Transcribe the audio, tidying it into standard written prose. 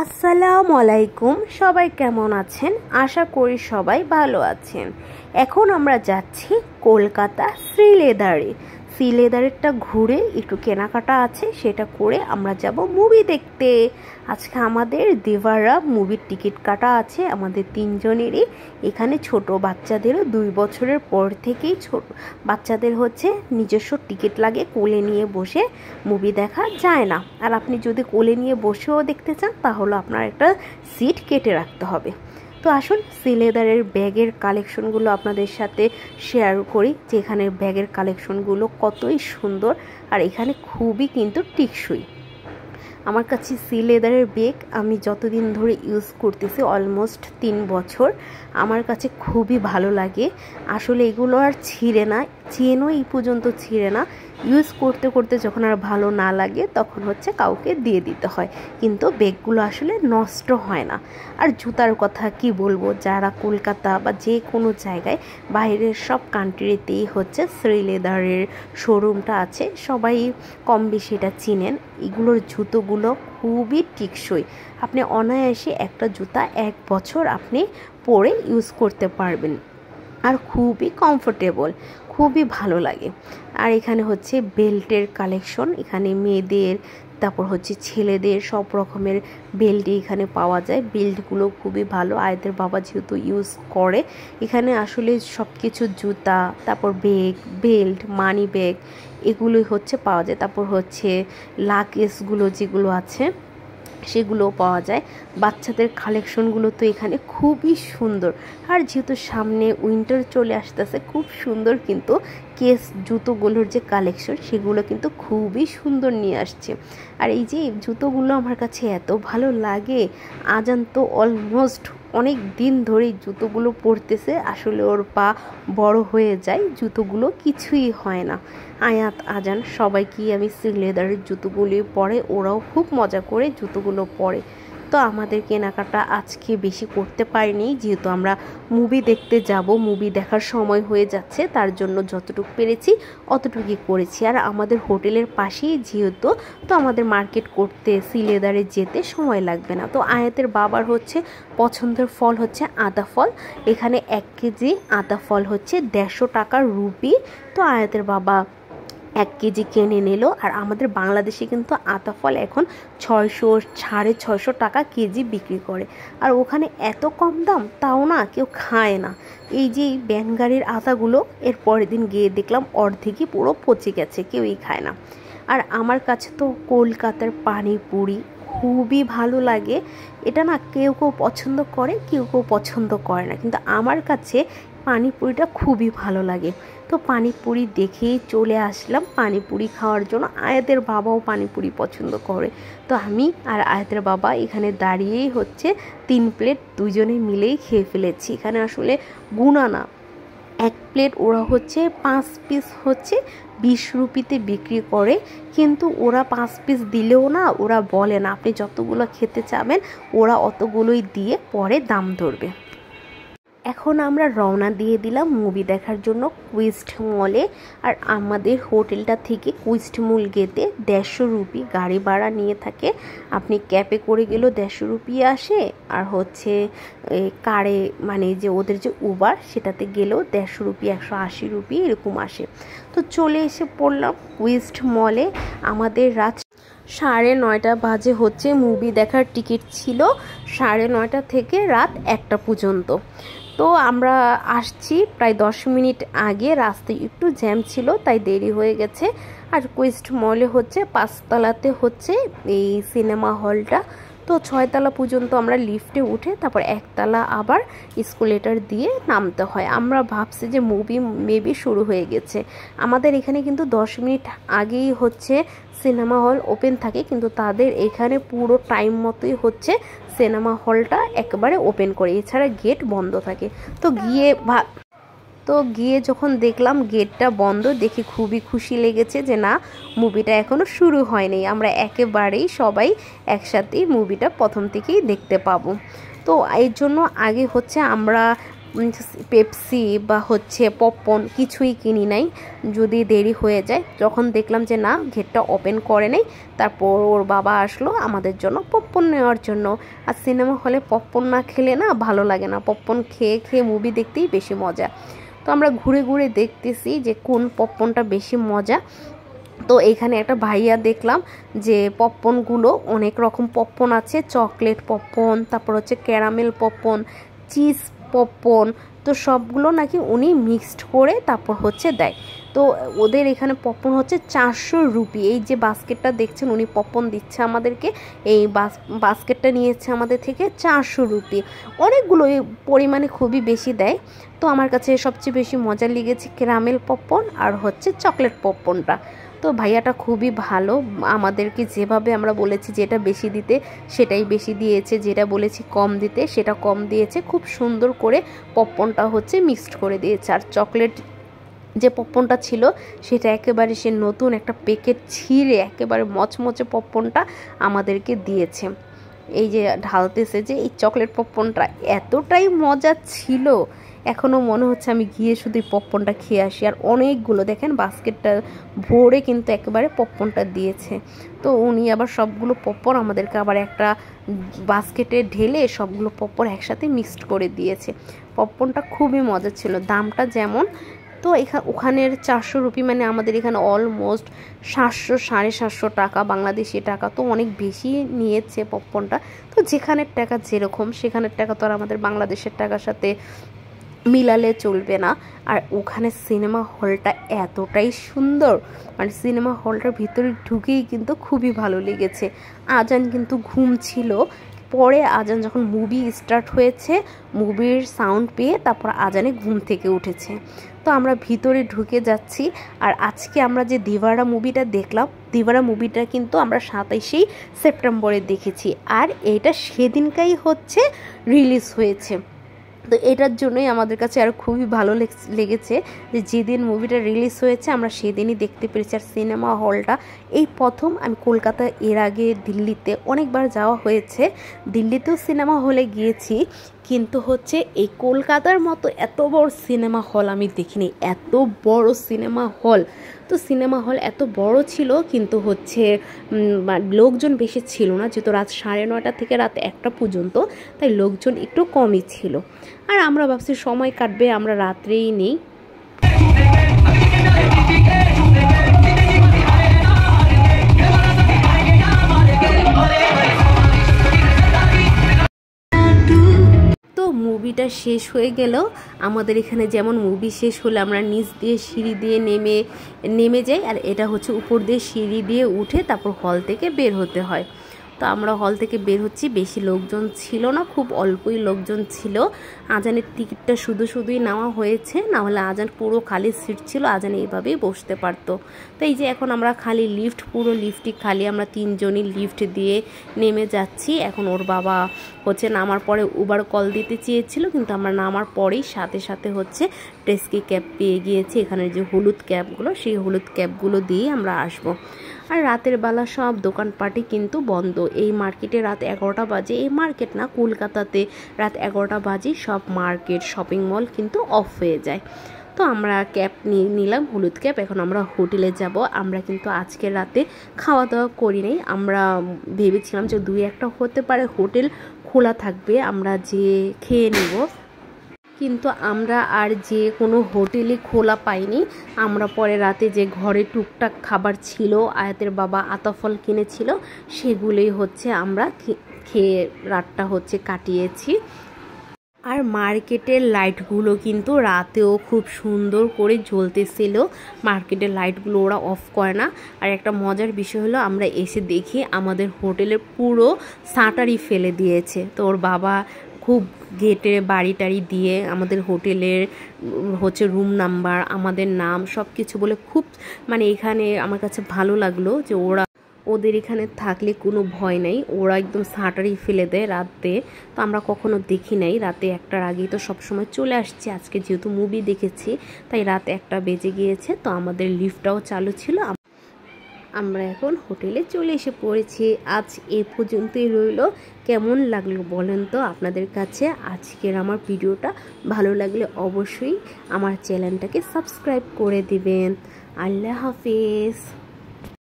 আসসালামু আলাইকুম। সবাই কেমন আছেন? আশা করি সবাই ভালো আছেন। এখন আমরা যাচ্ছি কলকাতা শ্রীলেদারে। শ্রীলেদারেরটা ঘুরে একটু কেনাকাটা আছে, সেটা করে আমরা যাব মুভি দেখতে। আজকে আমাদের দেভাররা মুভির টিকিট কাটা আছে আমাদের তিনজনেরই। এখানে ছোট বাচ্চাদেরও 2 বছরের পর থেকেই ছোট বাচ্চাদের হচ্ছে নিজস্ব টিকিট লাগে, কোলে নিয়ে বসে মুভি দেখা যায় না। আর আপনি যদি কোলে নিয়ে বসেও দেখতে চান তাহলে আপনার একটা সিট কেটে রাখতে হবে। তো আসুন শ্রীলেদারের ব্যাগের কালেকশনগুলো আপনাদের সাথে শেয়ার করি, যে এখানের ব্যাগের কালেকশনগুলো কতই সুন্দর আর এখানে খুবই কিন্তু টিকসই। আমার কাছে শ্রীলেদারের ব্যাগ আমি যতদিন ধরে ইউজ করতেছি, অলমোস্ট 3 বছর, আমার কাছে খুবই ভালো লাগে। আসলে এগুলো আর ছিঁড়ে না, চেনও এই পর্যন্ত ছিঁড়ে না। ইউজ করতে করতে যখন আর ভালো না লাগে তখন হচ্ছে কাউকে দিয়ে দিতে হয়, কিন্তু ব্যাগগুলো আসলে নষ্ট হয় না। আর জুতার কথা কি বলবো, যারা কলকাতা বা যে কোনো জায়গায় বাইরের সব কান্ট্রিতেই হচ্ছে শ্রীলেদারের শোরুমটা আছে, সবাই কম বেশি এটা চিনেন। এগুলোর জুতোগুলো খুবই টিকসই, আপনি অনায়াসে একটা জুতা 1 বছর আপনি পরে ইউজ করতে পারবেন আর খুবই কমফোর্টেবল, খুবই ভালো লাগে। আর এখানে হচ্ছে বেল্টের কালেকশন, এখানে মেয়েদের তারপর হচ্ছে ছেলেদের সব রকমের বেল্টই এখানে পাওয়া যায়। বেল্টগুলো খুবই ভালো, আয়দের বাবা যেহেতু ইউজ করে। এখানে আসলে সব কিছু জুতা, তারপর ব্যাগ, বেল্ট, মানি ব্যাগ এগুলোই হচ্ছে পাওয়া যায়। তারপর হচ্ছে লাগেজগুলো যেগুলো আছে সেগুলোও পাওয়া যায়। বাচ্চাদের কালেকশনগুলো তো এখানে খুবই সুন্দর। আর যেহেতু সামনে উইন্টার চলে আসতেছে, খুব সুন্দর কিন্তু কেস জুতোগুলোর যে কালেকশন সেগুলো কিন্তু খুবই সুন্দর নিয়ে আসছে। আর এই যে জুতোগুলো আমার কাছে এত ভালো লাগে। আজান তো অলমোস্ট অনেক দিন ধরেই জুতোগুলো পরতেছে, আসলে ওর পা বড় হয়ে যায়, জুতোগুলো কিছুই হয় না। আয়াত আজান সবাইকেই আমি শ্রীলেদারের জুতোগুলি পরে, ওরাও খুব মজা করে জুতোগুলো পরে। তো আমাদের কেনাকাটা আজকে বেশি করতে পারিনি, যেহেতু আমরা মুভি দেখতে যাব, মুভি দেখার সময় হয়ে যাচ্ছে, তার জন্য যতটুকু পেরেছি অতটুকুই করেছি। আর আমাদের হোটেলের পাশেই যেহেতু, তো আমাদের মার্কেট করতে শ্রীলেদারে যেতে সময় লাগবে না। তো আয়াতের বাবার হচ্ছে পছন্দের ফল হচ্ছে আদা ফল। এখানে 1 কেজি আদা ফল হচ্ছে 150 টাকার রুপি। তো আয়াতের বাবা 1 কেজি কিনে নিল। আর আমাদের বাংলাদেশে কিন্তু আতা ফল এখন 600 650 টাকা কেজি বিক্রি করে। আর ওখানে এত কম দাম, তাও না কেউ খায় না। এই যে ভ্যান গাড়ির আতাগুলো, এর পরের দিন গিয়ে দেখলাম অর্ধেকই পুরো পচে গেছে, কেউই খায় না। আর আমার কাছে তো কলকাতার পানিপুরি খুবই ভালো লাগে। এটা না কেউ কেউ পছন্দ করে, কেউ কেউ পছন্দ করে না, কিন্তু আমার কাছে পানিপুরিটা খুবই ভালো লাগে। তো পানিপুরি দেখেই চলে আসলাম পানিপুরি খাওয়ার জন্য। আয়াতের বাবাও পানিপুরি পছন্দ করে। তো আমি আর আয়াতের বাবা এখানে দাঁড়িয়েই হচ্ছে 3 প্লেট দুজনে মিলেই খেয়ে ফেলেছি। এখানে আসলে গুণা না, 1 প্লেট ওরা হচ্ছে 5 পিস হচ্ছে 20 রুপিতে বিক্রি করে, কিন্তু ওরা 5 পিস দিলেও না, ওরা বলে না আপনি যতগুলো খেতে চাবেন ওরা অতগুলোই দিয়ে পরে দাম ধরবে। এখন আমরা রওনা দিয়ে দিলাম মুভি দেখার জন্য কুইস্ট মলে। আর আমাদের হোটেলটা থেকে কুইস্ট মল যেতে 150 রুপি গাড়ি ভাড়া নিয়ে থাকে। আপনি ক্যাবে করে গেলেও 150 রুপি আসে, আর হচ্ছে কারে মানে যে ওদের যে উবার সেটাতে গেলেও 150 রুপি 180 রুপি এরকম আসে। তো চলে এসে পড়লাম কুইস্ট মলে। আমাদের রাত 9:30 বাজে হচ্ছে মুভি দেখার টিকিট ছিল, 9:30 থেকে রাত 1টা পর্যন্ত। তো আমরা আসছি প্রায় 10 মিনিট আগে, রাস্তায় একটু জ্যাম ছিল তাই দেরি হয়ে গেছে। আর কুইস্ট মলে হচ্ছে 5 তলাতে হচ্ছে এই সিনেমা হলটা। তো 6 তলা পর্যন্ত আমরা লিফটে উঠে তারপর 1 তলা আবার এসকেলেটর দিয়ে নামতে হয়। আমরা ভাবছি যে মুভি মেবি শুরু হয়ে গেছে। আমাদের এখানে কিন্তু 10 মিনিট আগেই হচ্ছে সিনেমা হল ওপেন থাকে, কিন্তু তাদের এখানে পুরো টাইম মতোই হচ্ছে সিনেমা হলটা একেবারে ওপেন করে, এছাড়া গেট বন্ধ থাকে। তো গিয়ে যখন দেখলাম গেটটা বন্ধ, দেখে খুবই খুশি লেগেছে যে না, মুভিটা এখনও শুরু হয়নি, আমরা একেবারেই সবাই একসাথেই মুভিটা প্রথম থেকেই দেখতে পাবো। তো এর জন্য আগে হচ্ছে আমরা পেপসি বা হচ্ছে পপকর্ন কিছুই কিনি নাই, যদি দেরি হয়ে যায়। যখন দেখলাম যে না গেটটা ওপেন করে নেই, তারপর ওর বাবা আসলো আমাদের জন্য পপকর্ন নেওয়ার জন্য। আর সিনেমা হলে পপকর্ন না খেলে না ভালো লাগে না, পপকর্ন খেয়ে খেয়ে মুভি দেখতেই বেশি মজা। তো আমরা ঘুরে ঘুরে দেখতেছি যে কোন পপকর্নটা বেশি মজা। তো এখানে একটা ভাইয়া দেখলাম যে পপকর্নগুলো অনেক রকম পপকর্ন আছে, চকলেট পপকর্ন, তারপর হচ্ছে ক্যারামেল পপকর্ন, চিজ পপকর্ন। তো সবগুলো নাকি উনি মিক্সড করে তারপর হচ্ছে দেয়। তো ওদের এখানে পপকর্ন হচ্ছে 400 রুপি। এই যে বাস্কেটটা দেখছেন উনি পপকর্ন দিচ্ছে আমাদেরকে, এই বাস্কেটটা নিয়েছে আমাদের থেকে 400 রুপি। অনেকগুলো পরিমাণে খুবই বেশি দেয়। তো আমার কাছে সবচেয়ে বেশি মজা লেগেছে ক্যারামেল পপকর্ন আর হচ্ছে চকলেট পপকর্নটা। তো ভাইয়াটা খুবই ভালো, আমাদেরকে যেভাবে আমরা বলেছি যেটা বেশি দিতে সেটাই বেশি দিয়েছে, যেটা বলেছি কম দিতে সেটা কম দিয়েছে। খুব সুন্দর করে পপকর্নটা হচ্ছে মিক্সড করে দিয়েছে। আর চকলেট যে পপকর্নটা ছিল সেটা একেবারে সে নতুন একটা প্যাকেট ছিঁড়ে একেবারে মচমচে পপকর্নটা আমাদেরকে দিয়েছে। এই যে ঢালতেছে যে এই চকলেট পপকর্নটা এতটাই মজা ছিল, এখনও মনে হচ্ছে আমি গিয়ে শুধু পপকর্নটা খেয়ে আসি। আর অনেকগুলো দেখেন বাস্কেটটা ভরে কিন্তু একেবারে পপকর্নটা দিয়েছে। তো উনি আবার সবগুলো পপকর্ন আমাদেরকে আবার একটা বাস্কেটে ঢেলে সবগুলো পপকর্ন একসাথে মিক্সড করে দিয়েছে। পপকর্নটা খুবই মজা ছিল, দামটা যেমন। তো ওখানের 400 রুপি মানে আমাদের এখানে অলমোস্ট 700-750 টাকা বাংলাদেশি টাকা। তো অনেক বেশি নিয়েছে পপকর্নটা। তো যেখানের টাকা যেরকম সেখানের টাকা তো আর আমাদের বাংলাদেশের টাকার সাথে মিলালে চলবে না। আর ওখানে সিনেমা হলটা এতটাই সুন্দর, মানে সিনেমা হলটার ভিতরে ঢুকেই কিন্তু খুবই ভালো লেগেছে। আজান কিন্তু ঘুম ছিল, পরে আজান যখন মুভি স্টার্ট হয়েছে মুভির সাউন্ড পেয়ে তারপর আজানে ঘুম থেকে উঠেছে। তো আমরা ভিতরে ঢুকে যাচ্ছি। আর আজকে আমরা যে দিওয়ারা মুভিটা দেখলাম, দিওয়ারা মুভিটা কিন্তু আমরা 27শে সেপ্টেম্বরে দেখেছি। আর এটা সেদিনকাই হচ্ছে রিলিজ হয়েছে। তো এটার জন্যই আমাদের কাছে আর খুবই ভালো লেগেছে যে যেদিন মুভিটা রিলিজ হয়েছে আমরা সেদিনই দেখতে পেরেছি। আর সিনেমা হলটা এই প্রথম, আমি কলকাতা এর আগে দিল্লিতে অনেকবার যাওয়া হয়েছে, দিল্লিতেও সিনেমা হলে গিয়েছি, কিন্তু হচ্ছে এই কলকাতার মতো এত বড় সিনেমা হল আমি দেখিনি। এত বড় সিনেমা হল, তো সিনেমা হল এত বড় ছিল কিন্তু হচ্ছে লোকজন বেশি ছিল না, যেহেতু রাত 9:30 থেকে রাত 1টা পর্যন্ত, তাই লোকজন একটু কমই ছিল। আর আমরা ভাবছি সময় কাটবে, আমরা রাত্রেই নেই। মুভিটা শেষ হয়ে গেল আমাদের এখানে। যেমন মুভি শেষ হলে আমরা নিচ দিয়ে সিঁড়ি দিয়ে নেমে যাই, আর এটা হচ্ছে উপর দিয়ে সিঁড়ি দিয়ে উঠে তারপর হল থেকে বের হতে হয়। তো আমরা হল থেকে বের হচ্ছি, বেশি লোকজন ছিল না, খুব অল্পই লোকজন ছিল। আজানের টিকিটটা শুধুই নেওয়া হয়েছে, না হলে আজান পুরো খালি সিট ছিল, আজান এইভাবেই বসতে পারতো। তো এই যে এখন আমরা খালি লিফট, পুরো লিফটই খালি, আমরা 3 জনই লিফট দিয়ে নেমে যাচ্ছি। এখন ওর বাবা হচ্ছে নামার পরে উবার কল দিতে চেয়েছিল, কিন্তু আমরা নামার পরেই সাথে সাথে হচ্ছে টেস্কি ক্যাব পেয়ে গিয়েছি। এখানের যে হলুদ ক্যাবগুলো, সেই হলুদ ক্যাবগুলো দিয়ে আমরা আসবো। আর রাতের বেলা সব দোকানপাটি কিন্তু বন্ধ। এই মার্কেটে রাত 11টা বাজে, এই মার্কেট না, কলকাতাতে রাত 11টা বাজে সব মার্কেট শপিং মল কিন্তু অফ হয়ে যায়। তো আমরা ক্যাব নিয়ে নিলাম, হলুদ ক্যাব। এখন আমরা হোটেলে যাব। আমরা কিন্তু আজকে রাতে খাওয়া দাওয়া করি নাই, আমরা ভেবেছিলাম যে 2-1টা হতে পারে হোটেল খোলা থাকবে, আমরা যে খেয়ে নেব, কিন্তু আমরা আর যে কোনো হোটেলে খোলা পাইনি। আমরা পরে রাতে যে ঘরে টুকটাক খাবার ছিল, আয়াতের বাবা আতাফল কিনেছিল, সেগুলোই হচ্ছে আমরা খেয়ে রাতটা হচ্ছে কাটিয়েছি। আর মার্কেটের লাইটগুলো কিন্তু রাতেও খুব সুন্দর করে জ্বলতেছিল, মার্কেটের লাইটগুলো ওরা অফ করে না। আর একটা মজার বিষয় হলো আমরা এসে দেখি আমাদের হোটেলের পুরো শাটারই ফেলে দিয়েছে। তো ওর বাবা খুব গেটে বাড়ি টাড়ি দিয়ে আমাদের হোটেলের হচ্ছে রুম নাম্বার, আমাদের নাম সব কিছু বলে খুব, মানে এখানে আমার কাছে ভালো লাগলো যে ওদের এখানে থাকলে কোনো ভয় নাই, ওরা একদম শাটারই ফেলে দেয় রাতে। তো আমরা কখনো দেখি নাই, রাতে 1টার আগেই তো সবসময় চলে আসছি। আজকে যেহেতু মুভি দেখেছি তাই রাত 1টা বেজে গিয়েছে। তো আমাদের লিফটটাও চালু ছিল, আমরা এখন হোটেলে চলে এসে পড়েছি। আজ এ পর্যন্তই রইল। কেমন লাগলো বলেন তো আপনাদের কাছে আজকের আমার ভিডিওটা? ভালো লাগলে অবশ্যই আমার চ্যানেলটাকে সাবস্ক্রাইব করে দিবেন। আল্লাহ হাফেজ।